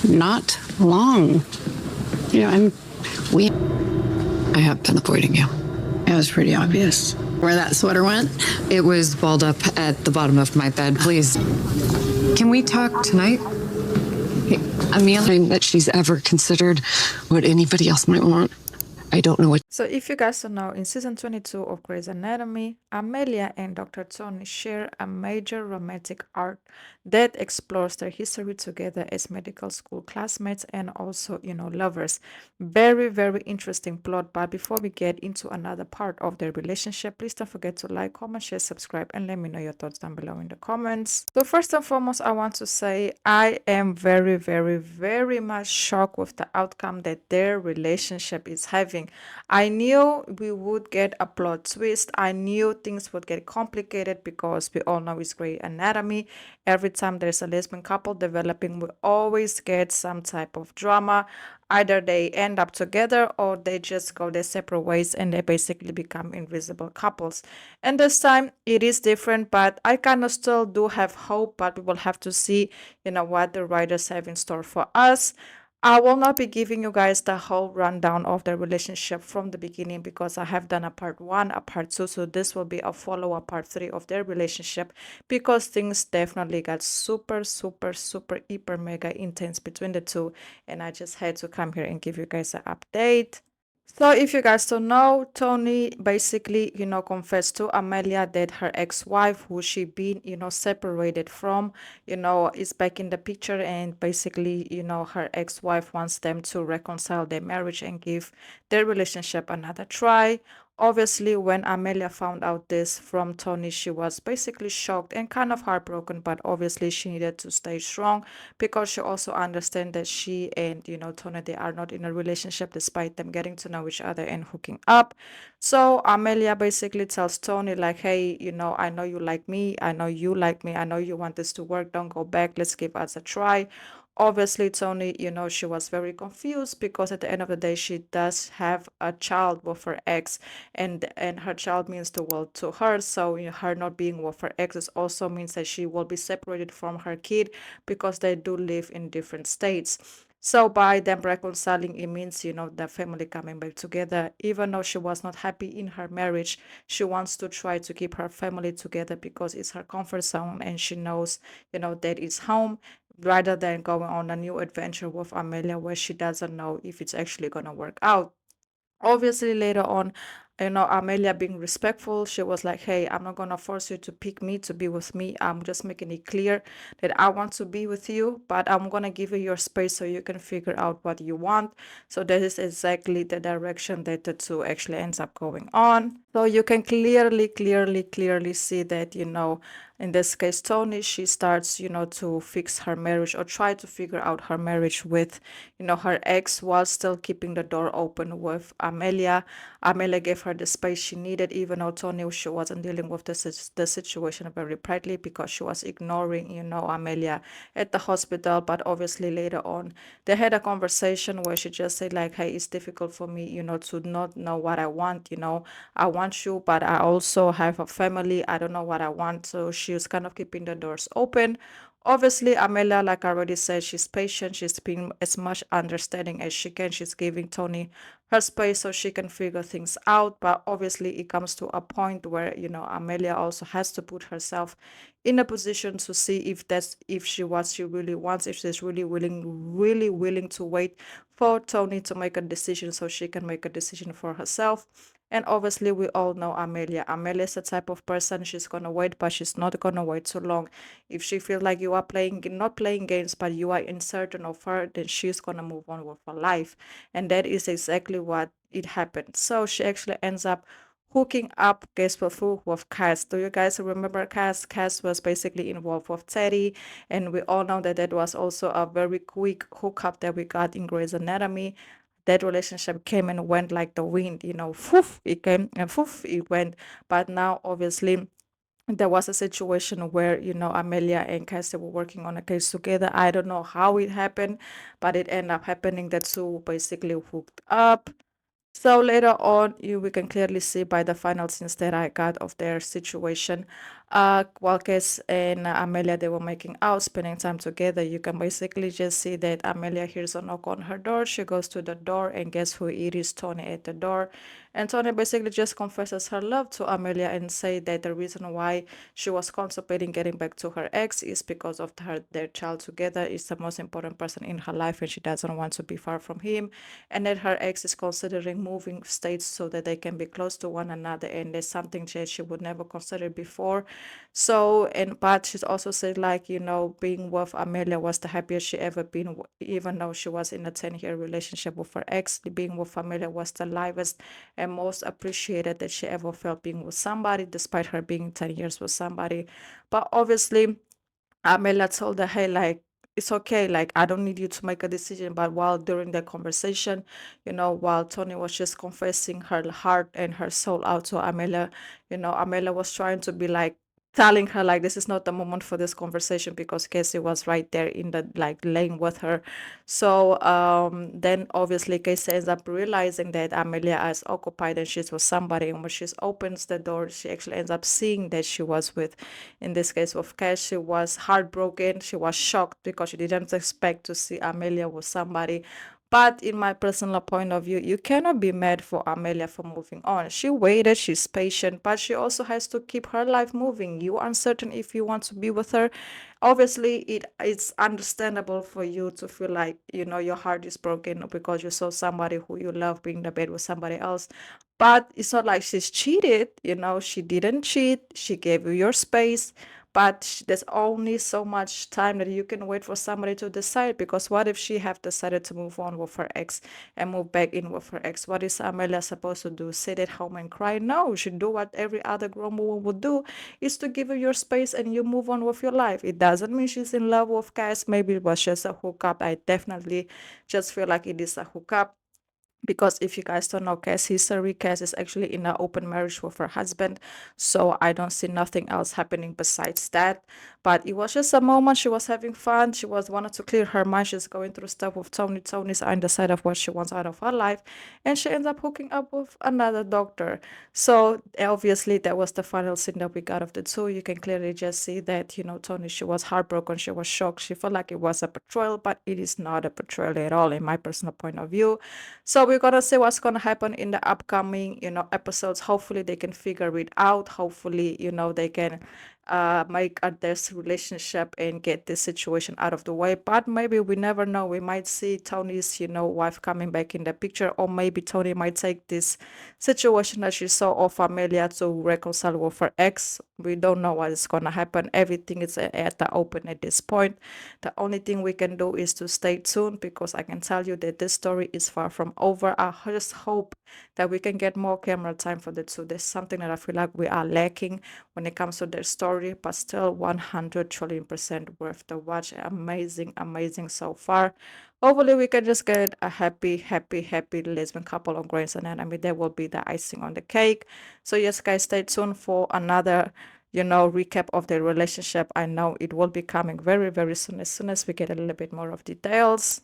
not long. I have been avoiding you. It was pretty obvious where that sweater went. It was balled up at the bottom of my bed. Please, can we talk tonight? Hey, Amelia, that she's ever considered what anybody else might want. I don't know what. So if you guys don't know, in season 22 of Grey's Anatomy, Amelia and Dr. Toni share a major romantic arc that explores their history together as medical school classmates and also, lovers. Very, very interesting plot. But before we get into another part of their relationship, please don't forget to like, comment, share, subscribe, and let me know your thoughts down below in the comments. So first and foremost, I want to say I am very, very, very much shocked with the outcome that their relationship is having. I knew we would get a plot twist. I knew things would get complicated because we all know it's Grey's Anatomy. Every time there's a lesbian couple developing, we always get some type of drama. Either they end up together or they just go their separate ways and they basically become invisible couples. And this time it is different, but I kind of still do have hope, but we will have to see, what the writers have in store for us. I will not be giving you guys the whole rundown of the relationship from the beginning because I have done a part 1, a part 2, so this will be a follow-up part 3 of their relationship because things definitely got super, super, super, hyper, mega intense between the two, and I just had to come here and give you guys an update. So if you guys don't know, Toni basically, confessed to Amelia that her ex-wife, who she been, separated from, is back in the picture, and basically, her ex-wife wants them to reconcile their marriage and give their relationship another try. Obviously, when Amelia found out this from Toni, she was basically shocked and kind of heartbroken, but obviously she needed to stay strong because she also understands that she and, Toni, they are not in a relationship despite them getting to know each other and hooking up. So Amelia basically tells Toni like, hey, I know you like me. I know you like me. I know you want this to work. Don't go back. Let's give us a try. Obviously, Toni, she was very confused because at the end of the day, she does have a child with her ex, and her child means the world to her. So, her not being with her ex also means that she will be separated from her kid because they do live in different states. So by them reconciling, it means, the family coming back together. Even though she was not happy in her marriage, she wants to try to keep her family together because it's her comfort zone and she knows, that it's home rather than going on a new adventure with Amelia where she doesn't know if it's actually going to work out. Obviously, later on, Amelia being respectful, she was like, hey, I'm not going to force you to pick me to be with me. I'm just making it clear that I want to be with you, but I'm going to give you your space so you can figure out what you want. So that is exactly the direction that the two actually ends up going on. So you can clearly see that, in this case, Toni, she starts, to fix her marriage or try to figure out her marriage with, her ex while still keeping the door open with Amelia. Amelia gave her the space she needed, even though Toni, she wasn't dealing with the situation very brightly because she was ignoring, Amelia at the hospital. But obviously later on, they had a conversation where she just said like, hey, it's difficult for me, to not know what I want, I want you, but I also have a family. I don't know what I want. So she was kind of keeping the doors open. Obviously, Amelia, like I already said, she's patient. She's being as much understanding as she can. She's giving Toni her space so she can figure things out. But obviously, it comes to a point where, Amelia also has to put herself in a position to see if she what she really wants, if she's really willing to wait for Toni to make a decision so she can make a decision for herself. And obviously, we all know Amelia. Amelia is the type of person she's gonna wait, but she's not gonna wait too long. If she feels like you are not playing games, but you are uncertain of her, then she's gonna move on with her life. And that is exactly what it happened. So she actually ends up hooking up, guess with who? With Cass. Do you guys remember Cass? Cass was basically involved with Teddy, and we all know that that was also a very quick hookup that we got in Grey's Anatomy. That relationship came and went like the wind, poof, it came and poof, it went. But now, obviously, there was a situation where, Amelia and Cassie were working on a case together. I don't know how it happened, but it ended up happening that two basically hooked up. So later on, we can clearly see by the final scenes that I got of their situation. While Kes and Amelia, they were making out, spending time together. You can basically just see that Amelia hears a knock on her door. She goes to the door, and guess who it is? Toni at the door. And Toni basically just confesses her love to Amelia and say that the reason why she was contemplating getting back to her ex is because of their child together. Is the most important person in her life, and she doesn't want to be far from him, and that her ex is considering moving states so that they can be close to one another, and there's something that she would never consider before. So, and but she's also said, like, being with Amelia was the happiest she ever been, even though she was in a 10-year relationship with her ex. Being with Amelia was the livest and most appreciated that she ever felt being with somebody, despite her being 10 years with somebody. But obviously, Amelia told her, hey, like, it's okay, like, I don't need you to make a decision. But while during the conversation, while Toni was just confessing her heart and her soul out to Amelia, Amelia was trying to be like, telling her, like, this is not the moment for this conversation, because Casey was right there in the, like, lane with her. So then obviously Casey ends up realizing that Amelia is occupied and she's with somebody. And when she opens the door, she actually ends up seeing that she was with, in this case with Cash, she was heartbroken. She was shocked because she didn't expect to see Amelia with somebody. But in my personal point of view, you cannot be mad for Amelia for moving on. She waited, she's patient, but she also has to keep her life moving. You are uncertain if you want to be with her. Obviously, it's understandable for you to feel like, your heart is broken because you saw somebody who you love being in the bed with somebody else. But it's not like she's cheated, she didn't cheat. She gave you your space. But there's only so much time that you can wait for somebody to decide, because what if she have decided to move on with her ex and move back in with her ex? What is Amelia supposed to do? Sit at home and cry? No, she do what every other grown woman would do, is to give her your space and you move on with your life. It doesn't mean she's in love with Cass. Maybe it was just a hookup. I definitely just feel like it is a hookup, because if you guys don't know Cass' history, Cass is actually in an open marriage with her husband. So I don't see nothing else happening besides that. But it was just a moment. She was having fun. She was wanted to clear her mind. She's going through stuff with Toni. Tony's undecided of what she wants out of her life. And she ends up hooking up with another doctor. So obviously that was the final scene that we got of the two. You can clearly just see that, Toni, she was heartbroken. She was shocked. She felt like it was a betrayal, but it is not a betrayal at all in my personal point of view. So we're gonna see what's gonna happen in the upcoming, episodes. Hopefully they can figure it out. Hopefully, they can make this relationship and get this situation out of the way. But maybe we never know. We might see Tony's, wife coming back in the picture, or maybe Toni might take this situation that she saw of Amelia to reconcile with her ex. We don't know what is gonna happen. Everything is at the open at this point. The only thing we can do is to stay tuned, because I can tell you that this story is far from over. I just hope that we can get more camera time for the two. There's something that I feel like we are lacking when it comes to their story, but still 100 trillion% worth the watch. Amazing, amazing so far. Hopefully we can just get a happy, happy, happy lesbian couple on Grey's Anatomy. That will be the icing on the cake. So yes, guys, stay tuned for another recap of their relationship. I know it will be coming very, very soon, as we get a little bit more of details.